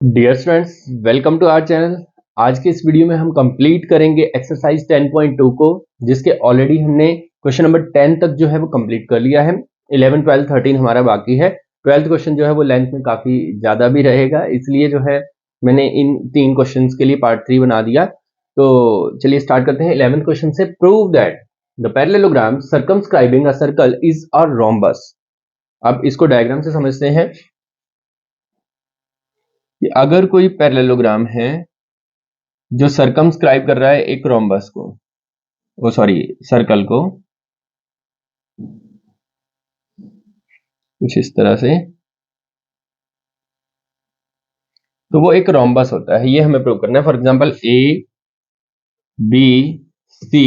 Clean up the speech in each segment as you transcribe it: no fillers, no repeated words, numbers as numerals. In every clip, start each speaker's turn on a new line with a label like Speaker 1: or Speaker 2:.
Speaker 1: Dear students, welcome to our channel. आज के इस वीडियो में हम कंप्लीट करेंगे एक्सरसाइज 10.2 को, जिसके ऑलरेडी हमने क्वेश्चन नंबर 10 तक जो है वो कंप्लीट कर लिया है। 11, 12, 13 हमारा बाकी है। 12th क्वेश्चन जो है वो लेंथ में काफी ज्यादा भी रहेगा, इसलिए जो है मैंने इन 3 क्वेश्चंस के लिए पार्ट 3 बना दिया। तो चलिए स्टार्ट करते हैं 11th क्वेश्चन से। Prove that the parallelogram circumscribing a circle is a rhombus. अब इसको डायग्राम से समझते हैं कि अगर कोई पैरेललोग्राम है जो सर्कमस्क्राइब कर रहा है एक रोम्बस को, वो सॉरी सर्कल को, कुछ इस तरह से, तो वो एक रोम्बस होता है। ये हमें प्रूव करना है। For example A B C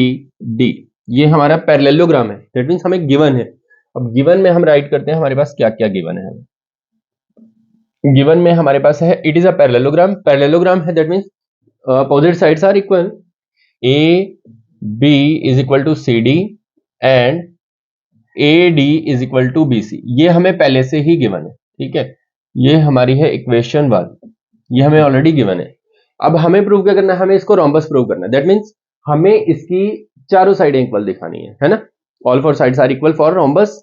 Speaker 1: D, ये हमारा पैरेललोग्राम है। दैट मीन्स हमें गिवन है। अब गिवन में हम राइट करते हैं हमारे पास क्या क्या गिवन है। गिवन में हमारे पास है it is a parallelogram. Parallelogram है that means opposite sides are equal. A B is equal to C D and A D is equal to B C. ये हमें पहले से ही गिवन है, ठीक है। ये हमारी है इक्वेशन 1, ये हमें ऑलरेडी गिवन है। अब हमें प्रूव क्या करना है? हमें इसको रोम्बस प्रूव करना है। दैट मीन्स हमें इसकी चारों साइडें इक्वल दिखानी है ना। All four sides are equal for rhombus.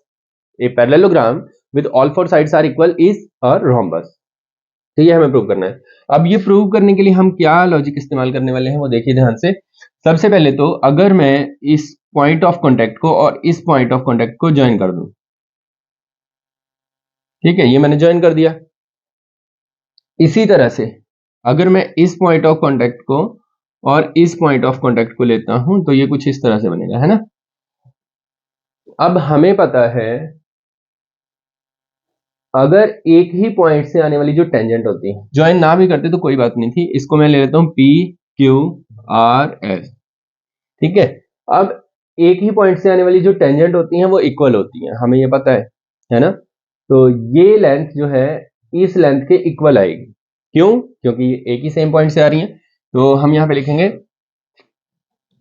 Speaker 1: A parallelogram with all four sides are equal is a rhombus. तो ये हमें प्रूव करना है। अब ये प्रूव करने के लिए हम क्या लॉजिक इस्तेमाल करने वाले हैं वो देखिए ध्यान से। सबसे पहले तो अगर मैं इस पॉइंट ऑफ कांटेक्ट को और इस पॉइंट ऑफ कांटेक्ट को ज्वाइन कर दूं, ठीक है, ये मैंने ज्वाइन कर दिया। इसी तरह से अगर मैं इस पॉइंट ऑफ कांटेक्ट को और इस पॉइंट ऑफ कांटेक्ट को लेता हूं तो ये कुछ इस तरह से बनेगा, है ना। अब हमें पता है अगर एक ही पॉइंट से आने वाली जो टेंजेंट होती है, ज्वाइन ना भी करते तो कोई बात नहीं थी, इसको मैं ले लेता हूं पी क्यू आर एस, ठीक है। अब एक ही पॉइंट से आने वाली जो टेंजेंट होती हैं वो इक्वल होती हैं, हमें ये पता है ना। तो ये लेंथ जो है इस लेंथ के इक्वल आएगी। क्यों? क्योंकि एक ही सेम पॉइंट से आ रही हैं। तो हम यहां पे लिखेंगे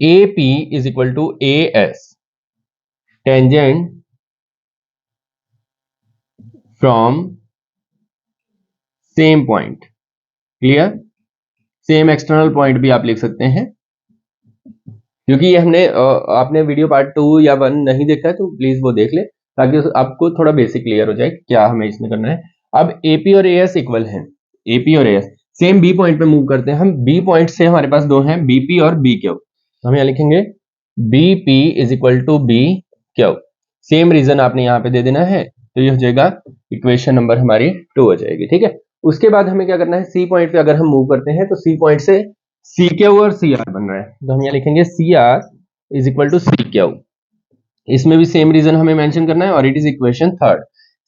Speaker 1: A P is equal to A S tangent from same point. Clear? Same external point भी आप लिख सकते हैं, क्योंकि ये हमने आपने वीडियो पार्ट 2 या 1 नहीं देखा है तो प्लीज वो देख ले, ताकि आपको थोड़ा बेसिक क्लियर हो जाए क्या हमें इसमें करना है। अब एपी और एएस इक्वल हैं। एपी और एएस सेम बी पॉइंट पे मूव करते हैं हम। बी पॉइंट से हमारे पास दो हैं, बीपी और बी क्यू। तो हम यहाँ लिखेंगे BP is equal to B Q. Same reason आपने यहाँ पे दे देना है, तो ये हो जाएगा इक्वेशन नंबर हमारी 2 हो जाएगी, ठीक है। उसके बाद हमें क्या करना है? सी पॉइंट पे अगर हम मूव करते हैं तो सी पॉइंट से सी क्यू और सी आर बन रहा है, तो हम यहाँ लिखेंगे C R is equal to C Q. इसमें भी सेम रीजन हमें मेंशन करना है और it is equation 3।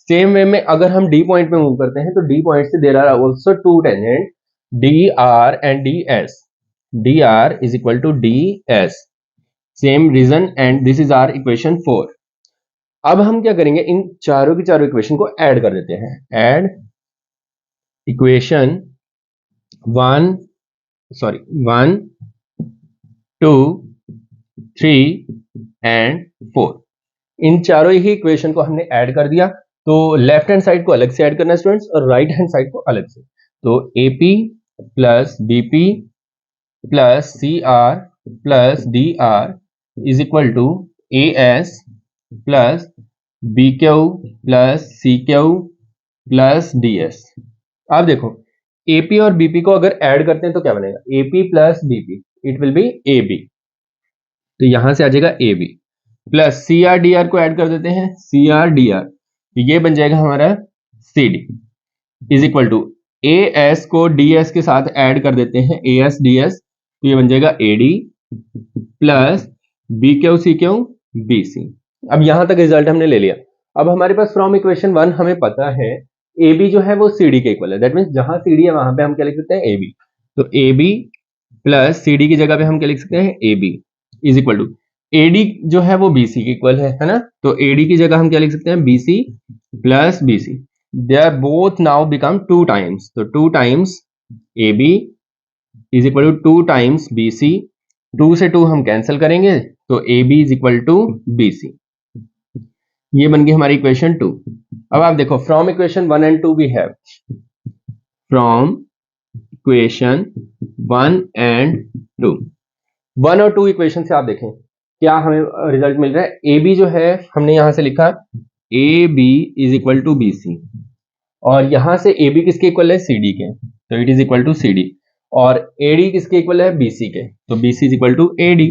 Speaker 1: Same way में अगर हम डी पॉइंट पे मूव करते हैं तो डी पॉइंट से there are also two tangent D R and D S. D R is equal to D S, same reason, and this is our equation 4। अब हम क्या करेंगे? इन चारों की चारों इक्वेशन को ऐड कर देते हैं। Add equation 1 2 3 and 4। इन चारों ही इक्वेशन को हमने ऐड कर दिया। तो लेफ्ट हैंड साइड को अलग से ऐड करना है स्टूडेंट्स, और राइट हैंड साइड को अलग से। तो AP plus BP plus CR plus DR is equal to AS plus BQ plus CQ plus DS। अब देखो AP और BP को अगर ऐड करते हैं तो क्या बनेगा? AP plus BP, it will be AB। तो यहां से आ जाएगा AB प्लस CR को ऐड कर देते हैं, CR तो ये बन जाएगा हमारा CD is equal to AS को DS के साथ ऐड कर देते हैं, AS तो ये बन जाएगा AD प्लस BQ BC। अब यहां तक रिजल्ट हमने ले लिया। अब हमारे पास फ्रॉम इक्वेशन 1 हमें पता है AB जो है वो CD के इक्वल है। दैट मीन्स जहां CD है वहां पे हम क्या लिख सकते हैं? AB। तो AB प्लस CD की जगह पे हम क्या लिख सकते हैं? AB is equal to AD जो है वो BC के इक्वल है ना। तो AD की जगह हम क्या लिख सकते हैं? BC plus BC। They are both now become 2 times, तो 2 times AB is equal to 2 times BC। 2 से 2 हम कैंसिल करेंगे, तो AB is equal to BC। ये बन गई हमारी इक्वेशन 2। अब आप देखो from equation 1 and 2 we have from equation 1 and 2। 1 और 2 इक्वेशन से आप देखें क्या हमें रिजल्ट मिल रहा है। ए बी जो है हमने यहां से लिखा A B is equal to B C, और यहां से ए बी किसके इक्वल है, सी डी के, तो it is equal to C D. और ए डी किसके इक्वल है, बी सी के, तो B C is equal to A D.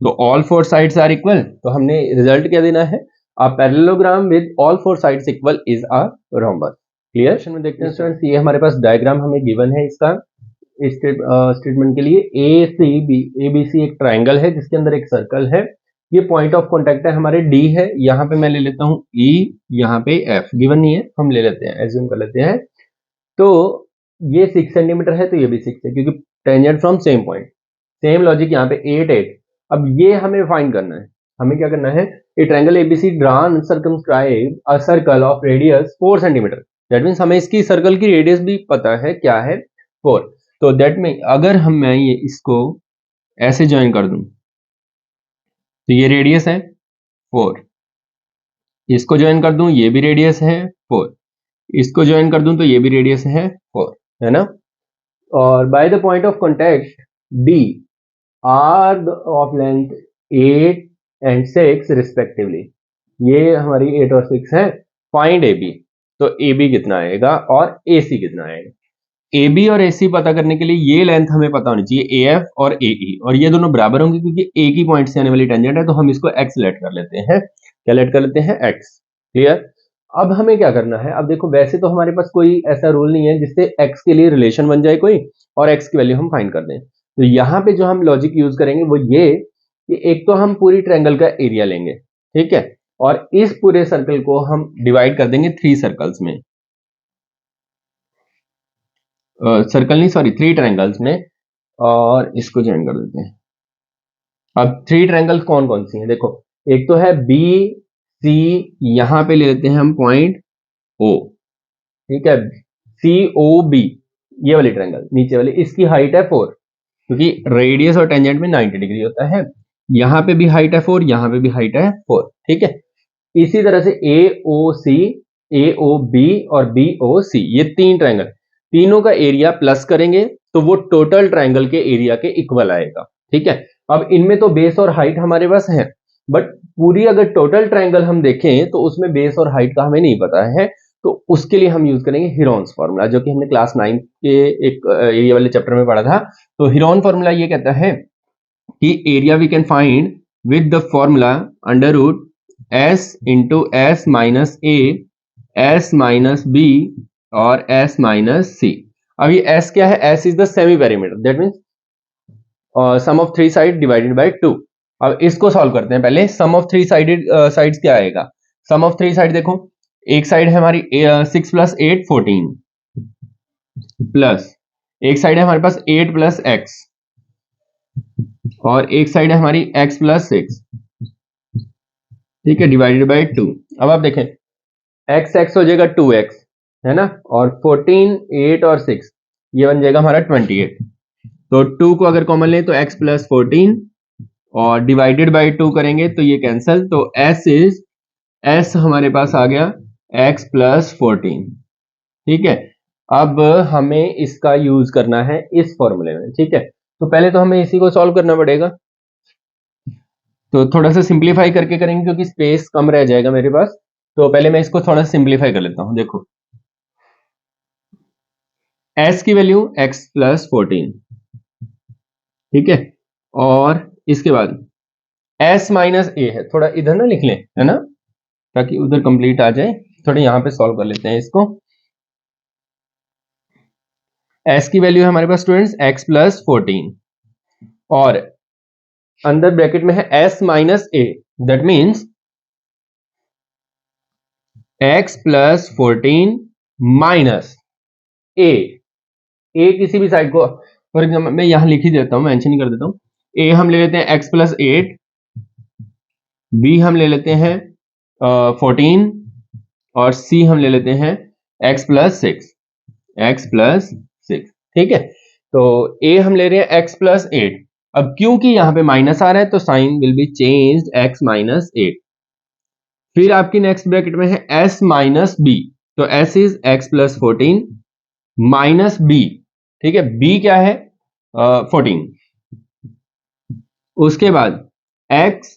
Speaker 1: तो all four sides are equal, तो हमने रिजल्ट क्या देना है, a parallelogram with all four sides equal is a rhombus. Clear. में देखते हैं स्टूडेंट्स, ये हमारे पास डायग्राम हमें गिवन है इसका स्टेटमेंट के लिए। ए सी बी, ए बी सी एक ट्राइंगल है जिसके अंदर एक सर्कल है। ये पॉइंट ऑफ कांटेक्ट है हमारे डी है, यहाँ पे मैं ले लेता हूँ ई, यहाँ पे एफ गिवन नहीं है, हम ले लेते हैं, एज्यूम कर लेते हैं। तो ये 6 सेंटीमीटर है, तो ये भी 6 है क्योंकि tangent from same point. Same logic यहाँ पे 8 8। अब ये हमें फाइंड करना है, हमें क्या करना है, ए triangle ABC drawn circumscribe a circle of radius 4 centimetre. That means हमें इसकी सर्कल की रेडियस भी पता है, क्या है, 4। तो दैट मीन अगर मैं ये इसको ऐसे ज्वाइन कर दूं तो ये रेडियस है 4, इसको ज्वाइन कर दूं ये भी रेडियस है 4, इसको ज्वाइन कर दूं तो ये भी रेडियस है 4, है ना। और by the point of contact D R of length 8 and 6 respectively, ये हमारी 8 और 6 है। फाइंड ए बी, तो ए बी कितना आएगा और ए सी कितना आएगा। ए बी और ए सी पता करने के लिए ये लेंथ हमें पता होनी चाहिए, ए एफ और ए ई, और ये दोनों बराबर होंगे क्योंकि एक ही पॉइंट से आने वाली टेंजेंट है, तो हम इसको एक्स लेट कर लेते हैं। क्या लेट कर लेते हैं, एक्स। क्लियर। अब हमें क्या करना है, अब देखो वैसे तो हमारे पास कोई ऐसा रूल नहीं है जिससे एक्स के लिए रिलेशन बन जाए कोई और एक्स की वैल्यू हम फाइंड कर दें। तो यहाँ पे जो हम लॉजिक यूज करेंगे वो ये कि एक तो हम पूरी ट्रायंगल का एरिया लेंगे, ठीक है, और इस पूरे सर्कल को हम डिवाइड कर देंगे 3 सर्कल्स में, सर्कल नहीं सॉरी 3 ट्रायंगल्स में, और इसको ज्वाइन कर देते हैं। अब 3 ट्रायंगल्स कौन कौन सी हैं, देखो एक तो है बी सी, यहां पे ले लेते हैं हम पॉइंट ओ, ठीक है, सी ओ बी, ये वाली ट्रायंगल नीचे वाली, इसकी हाइट है 4 क्योंकि रेडियस और टेंजेंट में 90 डिग्री होता है। यहां पे भी हाइट है 4, यहां पे भी हाइट है 4, ठीक है। इसी तरह से ए ओ सी, ए ओ बी और बी ओ सी, ये 3 ट्रायंगल, तीनों का एरिया प्लस करेंगे तो वो टोटल ट्रायंगल के एरिया के इक्वल आएगा, ठीक है। अब इनमें तो बेस और हाइट हमारे पास है, बट पूरी अगर टोटल ट्रायंगल हम देखें तो उसमें बेस और हाइट का हमें नहीं पता है, तो उसके लिए हम यूज करेंगे हीरोन्स फॉर्मूला, जो कि हमने क्लास 9 के एक एरिया वाले चैप्टर में पढ़ा था। तो हीरोन फॉर्मूला ये कहता है कि area we can find with the formula under root S into S minus A, S minus B और एस माइनस सी। अब ये एस क्या है, S is the semi perimeter, that means sum of 3 side divided by 2। अब इसको solve करते हैं पहले। सम ऑफ 3 साइडेड साइड्स क्या आएगा, सम ऑफ 3 साइड देखो, एक साइड है हमारी 6 प्लस 8 14, प्लस एक साइड है हमारे पास 8 प्लस एक्स, और एक साइड है हमारी x प्लस 6, ठीक है, डिवाइडेड बाय 2। अब आप देखें x x हो जाएगा 2x, है ना, और 14 8 और 6 ये बन जाएगा हमारा 28। तो 2 को अगर कॉमन लें तो x प्लस 14 और डिवाइडेड बाय 2 करेंगे तो ये कैंसल, तो s हमारे पास आ गया x प्लस 14, ठीक है। अब हमें इसका यूज करना है इस फॉर्मूले में, ठीक है। तो पहले तो हमें इसी को सॉल्व करना पड़ेगा, तो थोड़ा सा सिंप्लीफाई करके करेंगे क्योंकि स्पेस कम रह जाएगा मेरे पास। तो पहले मैं इसको थोड़ा सा सिंप्लीफाई कर लेता हूं। देखो s की वैल्यू x प्लस 14, ठीक है, और इसके बाद s माइनस a है, थोड़ा इधर ना लिख लें, है ना, ताकि उधर कंप्लीट आ जाए। थोड़ा यहां पे सॉल्व कर लेते हैं इसको। s की वैल्यू है हमारे पास स्टूडेंट्स x प्लस 14, और अंदर ब्रैकेट में है s minus a, that means x plus 14 minus a। a किसी भी साइड को, फॉर एग्जाम्पल मैं यहां लिख ही देता हूं, मेंशन ही कर देता हूं। a हम ले लेते हैं x प्लस 8, b हम ले लेते हैं 14, और c हम ले लेते हैं x प्लस 6, x प्लस 6, ठीक है। तो a हम ले रहे हैं x प्लस 8। अब क्योंकि यहां पे माइनस आ रहा है तो sign will be changed x minus 8। फिर आपकी नेक्स्ट ब्रैकेट में है s माइनस b, तो s is x plus 14 minus b, ठीक है, b क्या है 14, उसके बाद x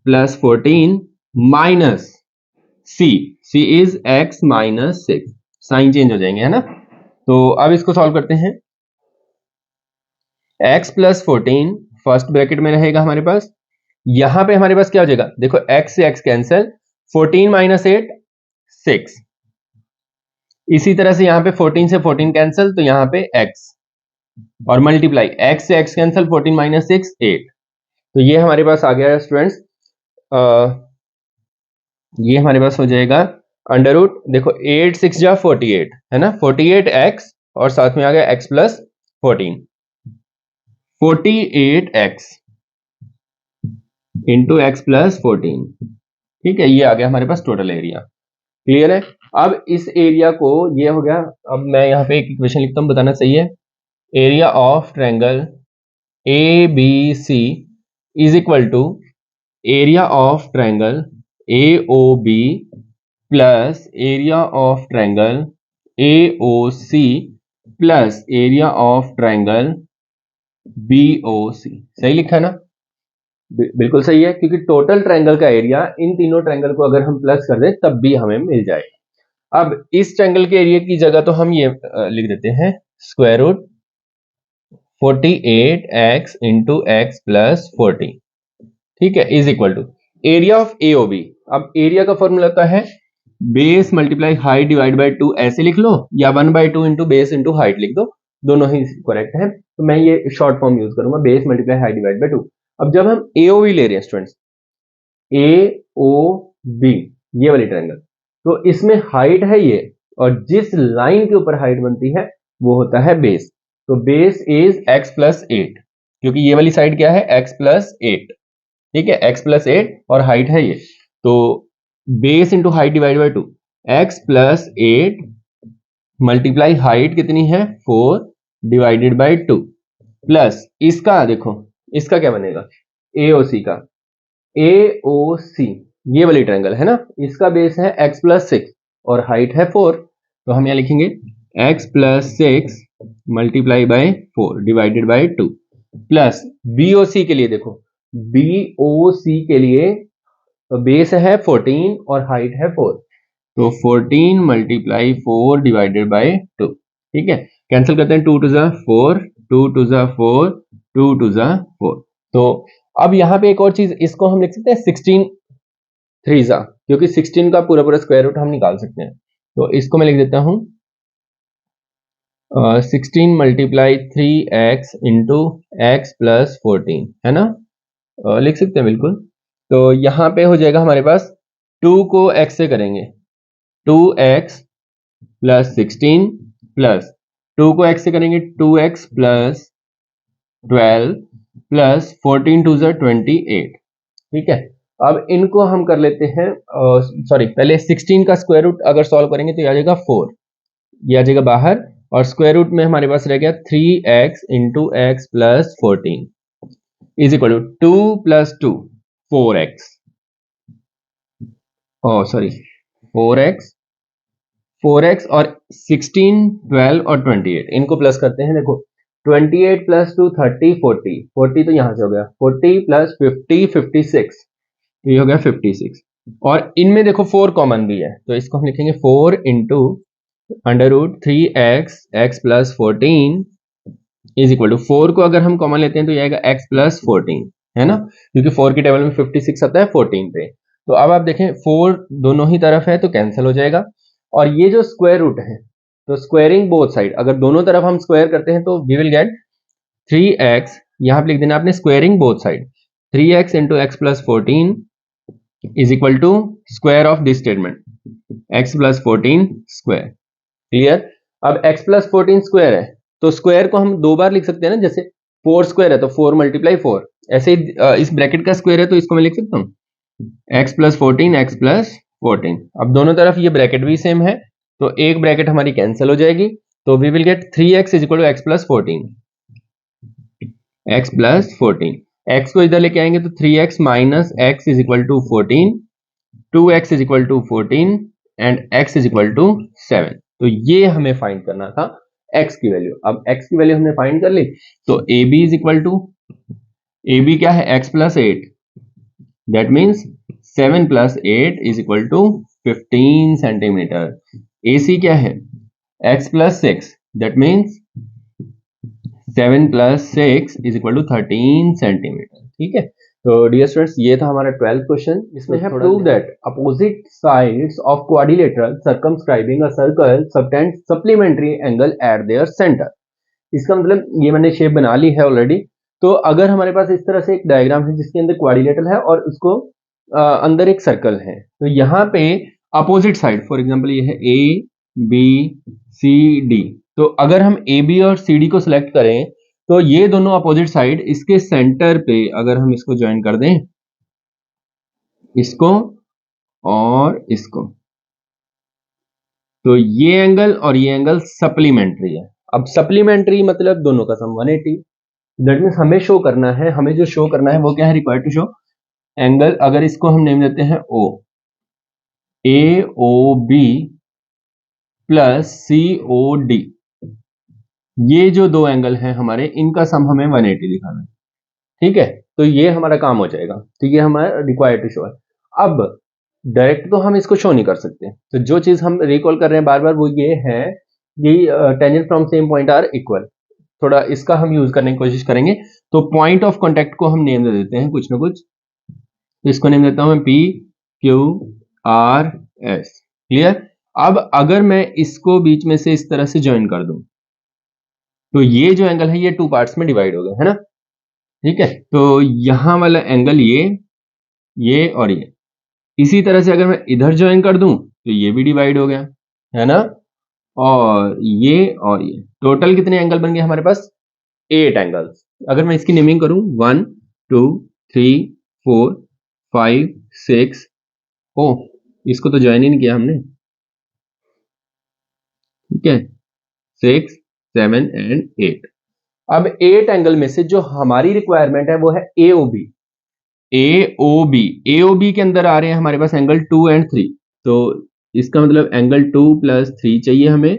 Speaker 1: plus 14 minus c is x minus 6, sign change हो जाएंगे, है ना। तो अब इसको सॉल्व करते हैं। x प्लस 14 फर्स्ट ब्रैकेट में रहेगा हमारे पास, यहां पे हमारे पास क्या हो जाएगा, देखो x से x कैंसिल, 14 माइनस 8 6, इसी तरह से यहां पे 14 से 14 कैंसिल, तो यहां पे x और मल्टीप्लाई x से x कैंसिल, 14 माइनस 6 8, तो ये हमारे पास आ गया स्टूडेंट्स, ये हमारे पास हो जाएगा अंडर रूट, देखो 8 6 जा 48 है ना, 48x और साथ में आ गया x plus 14, 48x into X plus 14, ठीक है, ये आ गया हमारे पास टोटल एरिया। क्लियर है। अब इस एरिया को, ये हो गया, अब मैं यहाँ पे एक इक्वेशन लिखता हूँ, बताना सही है। Area of triangle A B C is equal to area of triangle A O B plus area of triangle A O C plus area of triangle B O C. सही लिखा है ना, बिल्कुल सही है, क्योंकि टोटल ट्रायंगल का area इन तीनों ट्रायंगल को अगर हम प्लस कर दें तब भी हमें मिल जाए। अब इस ट्रायंगल के एरिया की जगह तो हम ये लिख देते हैं square root 48x into X plus 40, ठीक है, is equal to area of AOB. अब एरिया का फॉर्मूला क्या है, base multiply height divide by 2, ऐसे लिख लो, या 1/2 इंटू बेस इंटू हाइट लिख दो, दोनों ही करेक्ट है। तो मैं ये शॉर्ट फॉर्म यूज करूंगा, base multiply height divide by 2। अब जब हम एओबी ले रहे हैं स्टूडेंट्स, एओबी ये वाली ट्रायंगल, तो इसमें हाइट है ये, और जिस लाइन के ऊपर हाइट बनती है वो होता है बेस, तो बेस इज x प्लस 8, क्योंकि ये वाली साइड क्या है x प्लस 8, ठीक है, x प्लस 8 और हाइट है ये, तो base into height divide by 2, x plus 8 multiply height कितनी है 4 डिवाइडेड बाई 2 प्लस इसका, देखो इसका क्या बनेगा AOC का, AOC ये वाली ट्रायंगल है ना, इसका बेस है x प्लस 6 और हाइट है 4, तो हम यहाँ लिखेंगे x plus 6 multiply by 4 divided by 2 plus BOC के लिए, देखो BOC के लिए तो बेस है 14 और हाइट है 4, तो 14 मल्टीप्लाई 4 डिवाइडेड बाई 2, ठीक है, कैंसिल करते हैं, 2 टू ज़ा 4, 2 टू ज़ा 4, 2 टू ज़ा 4। तो अब यहाँ पे एक और चीज, इसको हम लिख सकते हैं 16 3 ज़ा, क्योंकि 16 का पूरा पूरा स्क्वायर रूट हम निकाल सकते हैं, तो इसको मैं लिख देता हूं 16 multiply 3x into X plus 14, है ना, लिख सकते हैं बिल्कुल। तो यहाँ पे हो जाएगा हमारे पास 2 को x से करेंगे, 2x प्लस 16 प्लस 2 को x से करेंगे 2x प्लस 12 प्लस 14 टू ज़ा 28, ठीक है। अब इनको हम कर लेते हैं, सॉरी पहले 16 का स्क्वायर रूट अगर सॉल्व करेंगे तो ये आ जाएगा 4, ये आ जाएगा बाहर, और स्क्वायर रूट में हमारे पास रह गया 3x into X plus 14 is equal to 2 plus 2 4x, sorry 4x और 16 12 और 28 इनको प्लस करते हैं, देखो 28 प्लस 2 30 40 तो यहां से हो गया 40 प्लस 50 56, तो ये हो गया 56, और इनमें देखो 4 कॉमन भी है, तो इसको हम लिखेंगे 4 into under root 3x X plus 14 is equal to 4 को अगर हम कॉमन लेते हैं तो ये आएगा x प्लस 14, है ना, क्योंकि 4 की टेबल में 56 आता है 14 पे, तो अब आप देखें 4 दोनों ही तरफ है तो कैंसिल हो जाएगा, और ये जो स्क्वायर रूट है तो स्क्वायरिंग बोथ साइड, अगर दोनों तरफ हम स्क्वायर करते हैं तो वी विल गेट 3x, यहां पे लिख देना आपने squaring both side, 3x into X plus 14 is equal to square of this statement x plus 14 square. Clear. अब x प्लस 14 स्क्वायर है तो स्क्वायर को हम दो बार लिख सकते हैं ना, जैसे 4 स्क्वायर है तो 4 मल्टीप्लाई 4, ऐसे ही इस ब्रैकेट का स्क्वायर है तो इसको मैं लिख सकता हूं x प्लस 14 एक्स प्लस 14। अब दोनों तरफ ये ब्रैकेट भी सेम है तो एक ब्रैकेट हमारी कैंसिल हो जाएगी, तो we will get 3x is equal to X plus 14, X plus 14, x को इधर लेके आएंगे तो 3x minus X is equal to 14, 2x is equal to 14 and x is equal to 7। तो ये हमें फाइंड करना था x की वैल्यू। अब x की वैल्यू हमने फाइंड कर ली, तो AB is equal to, AB क्या है, x plus 8, that means 7 plus 8 is equal to 15 centimetre. AC क्या है, x plus 6, that means 7 plus 6 is equal to 13 centimetre. ठीक है, तो डियर स्टूडेंट्स ये था हमारा 12th क्वेश्चन। इसमें है prove that opposite sides of quadrilateral circumscribing a circle subtend supplementary angle eight there centre. इसका मतलब ये मैंने शेप बना ली है ऑलरेडी। तो अगर हमारे पास इस तरह से एक डायग्राम है जिसके अंदर क्वाड्रिलेटरल है और उसको अंदर एक सर्कल है, तो यहाँ पे अपोजिट साइड, फॉर एग्जांपल ये है ए बी सी डी, तो अगर हम ए बी और सी डी को सिलेक्ट करें तो ये दोनों अपोजिट साइड इसके सेंटर पे अगर हम इसको ज्वाइन कर दें, इसको और इसको, तो ये एंगल और ये एंगल सप्लीमेंट्री है। अब सप्लीमेंट्री मतलब दोनों का सम 180। दैट मीन्स हमें शो करना है, हमें जो शो करना है वो क्या है, रिक्वायर्ड टू शो एंगल, अगर इसको हम नेम देते हैं ओ, ए ओ बी प्लस सी ओ डी, ये जो दो एंगल हैं हमारे, इनका सम हमें 180 दिखाना है। ठीक है, तो ये हमारा काम हो जाएगा। तो ये हमारा रिक्वायर्ड टू शो है। अब डायरेक्ट तो हम इसको शो नहीं कर सकते, तो जो चीज हम रिकॉल कर रहे हैं बार बार वो ये है कि tangent from same point are equal. थोड़ा इसका हम यूज करने की कोशिश करेंगे। तो पॉइंट ऑफ कांटेक्ट को हम नेम दे देते हैं कुछ ना कुछ, तो इसको नेम देता हूं मैं P Q R S. Clear. अब अगर मैं इसको बीच में से इस तरह से ज्वाइन कर दूं, तो ये जो एंगल है ये 2 पार्ट्स में डिवाइड हो गया है ना। ठीक है, तो यहां वाला एंगल ये और ये, इसी तरह से अगर मैं इधर ज्वाइन कर दूं तो ये भी डिवाइड हो गया है ना, और ये टोटल कितने एंगल बन गए हमारे पास, 8 एंगल्स। अगर मैं इसकी नेमिंग करूं 1 2 3 4 5 6, ओ इसको तो ज्वाइन ही नहीं किया हमने, ठीक है, 6 7 एंड 8। अब 8 एंगल में से जो हमारी रिक्वायरमेंट है वो है AOB। AOB के अंदर आ रहे हैं हमारे पास एंगल 2 एंड 3, तो इसका मतलब एंगल 2 प्लस 3 चाहिए हमें,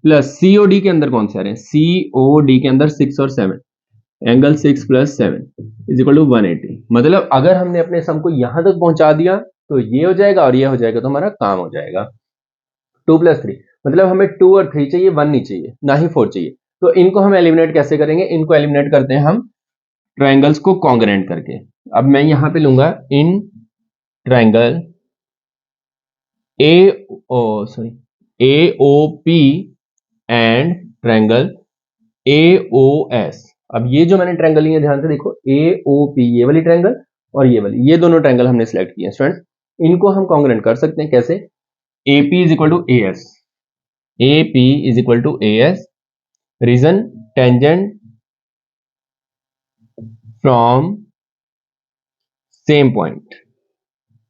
Speaker 1: प्लस COD के अंदर कौन से आ रहे हैं, COD के अंदर 6 और 7, angle 6 plus 7 is equal to 180। मतलब अगर हमने अपने सम को यहां तक पहुंचा दिया तो ये हो जाएगा और ये हो जाएगा, तो हमारा काम हो जाएगा। 2 प्लस 3 मतलब हमें 2 और 3 चाहिए, 1 नहीं चाहिए, ना ही 4 चाहिए। तो इनको हम एलिमिनेट कैसे करेंगे, इनको एलिमिनेट करते हैं हम ट्रायंगल्स को कॉन्ग्रेंट करके। अब मैं यहां पे लूंगा in triangle AOP and triangle AOS। अब ये जो मैंने ट्रायंगल लिए ध्यान से देखो, AOP ये वाली ट्रायंगल और ये वाली, ये दोनों ट्रायंगल हमने सिलेक्ट किए स्टूडेंट्स। इनको हम कॉन्ग्रेंट कर सकते हैं कैसे, AP is equal to AS, AP is equal to AS, reason tangent from same point.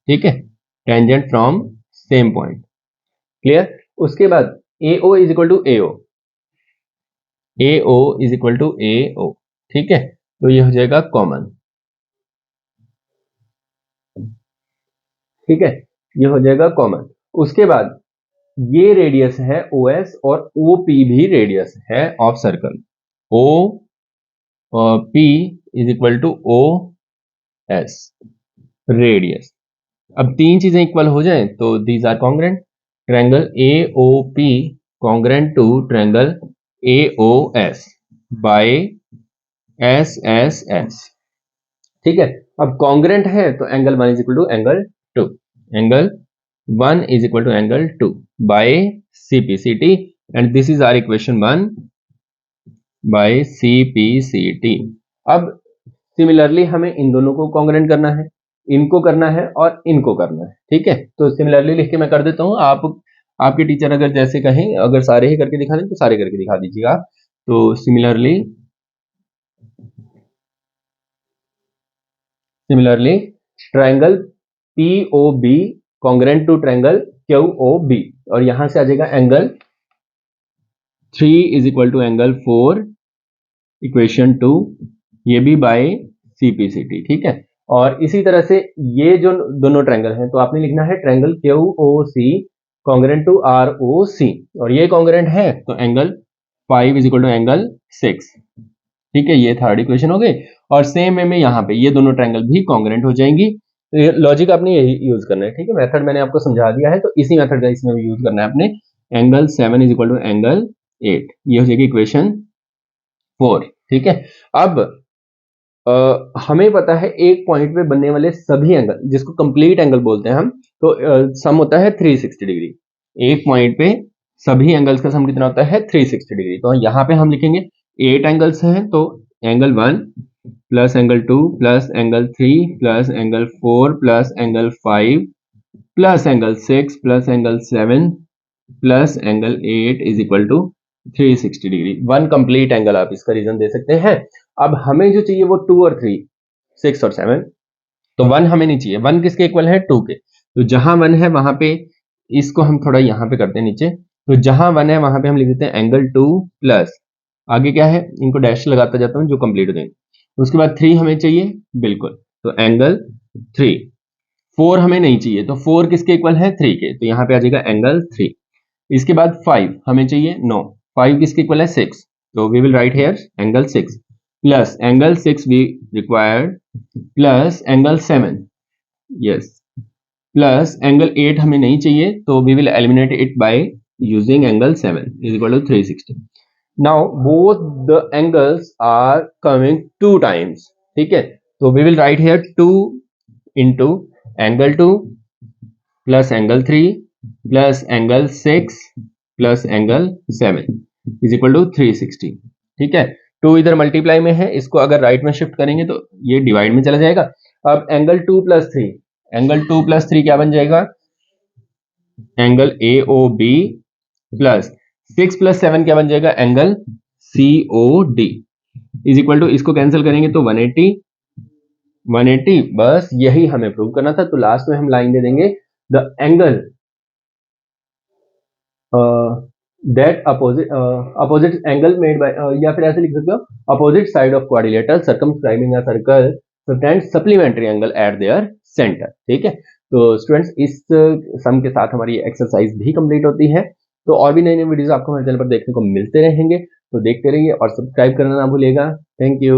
Speaker 1: ठीक है, tangent from same point. Clear. उसके बाद AO is equal to AO, AO is equal to AO। ठीक है, तो ये हो जाएगा कॉमन। ठीक है, ये हो जाएगा कॉमन। उसके बाद ये रेडियस है OS और OP भी रेडियस है of circle, OP is equal to OS radius. अब तीन चीजें इक्वल हो जाएं तो these are congruent. Triangle AOP congruent to triangle AOS by SSS। ठीक है, अब कॉन्ग्रेंट है तो angle 1 is equal to angle 2, angle 1 is equal to angle 2 by CPCT, and this is our equation 1 by CPCT। अब similarly हमें इन दोनों को कॉन्ग्रेंट करना है, इनको करना है और इनको करना है। ठीक है, तो सिमिलरली लिख के मैं कर देता हूं। आपके टीचर अगर जैसे कहें, अगर सारे ही करके दिखा दें तो सारे करके दिखा दीजिएगा। तो similarly triangle POB congruent to triangle QOB, और यहां से आ जाएगा angle 3 is equal to angle 4, equation 2, ये भी बाय CPCT। ठीक है, और इसी तरह से ये जो दोनों ट्रायंगल हैं तो आपने लिखना है triangle QOC congruent to ROC, और ये कॉन्ग्रेंट है तो angle 5 is equal to angle 6। ठीक है, ये थर्ड इक्वेशन हो गई। और सेम वे में यहाँ पे ये दोनों ट्रायंगल भी कॉन्ग्रुएंट हो जाएंगी। लॉजिक आपने यही यूज करना है। ठीक है, मेथड मैंने आपको समझा दिया है, तो इसी मेथड का इसमें भी यूज करना है आपने। Angle 7 is equal to angle 8, ये हो जाएगी इक्वेशन 4। ठीक है, अब हमें पता है एक पॉइंट पे बनने वाले सभी एंगल, जिसको कंप्लीट एंगल बोलते हैं हम, तो सम होता है 360 डिग्री। एक पॉइंट पे सभी एंगल्स का सम कितना होता है? 360 डिग्री। तो यहाँ पे हम लिखेंगे 8 एंगल्स हैं, तो angle 1 plus angle 2 plus angle 3 plus angle 4 plus angle 5 plus angle 6 plus angle 7 plus angle 8 is equal to 360 degree. One complete angle आप इसका रीजन दे सकते हैं। अब हमें जो चाहिए वो 2 और 3, 6 और 7, तो 1 हमें नहीं चाहिए। 1 किसके इक्वल है? 2 के। तो जहां 1 है वहां पे इसको हम थोड़ा यहां पे करते हैं नीचे, तो जहां 1 है वहां पे हम लिख देते हैं एंगल 2 प्लस आगे क्या है, इनको डैश लगाता जाता हूं जो कंप्लीट हो जाएंगे। उसके बाद 3 हमें चाहिए, बिल्कुल, तो एंगल 3। 4 हमें नहीं चाहिए, तो 4 किसके इक्वल है? 3 के, तो यहाँ पे आ जाएगा एंगल 3। इसके बाद 5 हमें चाहिए, नो, 5 किसके इक्वल है? 6, तो we will write here angle 6 plus angle 6 we required plus angle 7, yes, plus angle 8 हमें नहीं चाहिए, तो we will eliminate it by using angle 7 is equal to 360। Now both the angles are coming 2 times. ठीक है, तो we will write here 2 into angle 2 plus angle 3 plus angle 6 plus angle 7 is equal to 360। ठीक है, 2 इधर multiply में है, इसको अगर राइट में शिफ्ट करेंगे तो ये डिवाइड में चला जाएगा। अब एंगल 2 प्लस 3, एंगल 2 प्लस 3 क्या बन जाएगा? एंगल AOB प्लस 6 प्लस 7 क्या बन जाएगा? Angle COD is equal to, इसको कैंसिल करेंगे तो 180, 180। बस यही हमें प्रूव करना था। तो लास्ट में हम लाइन दे देंगे the angle that opposite angle made by, या फिर ऐसे लिख सकते हो opposite side of quadrilateral circumscribing a circle subtend supplementary angle eight there centre. ठीक है, तो स्टूडेंट्स इस सम के साथ हमारी एक्सरसाइज भी कंप्लीट होती है। तो और भी नई नई वीडियोस आपको हमारे चैनल पर देखने को मिलते रहेंगे, तो देखते रहिए और सब्सक्राइब करना ना भूलिएगा। Thank you.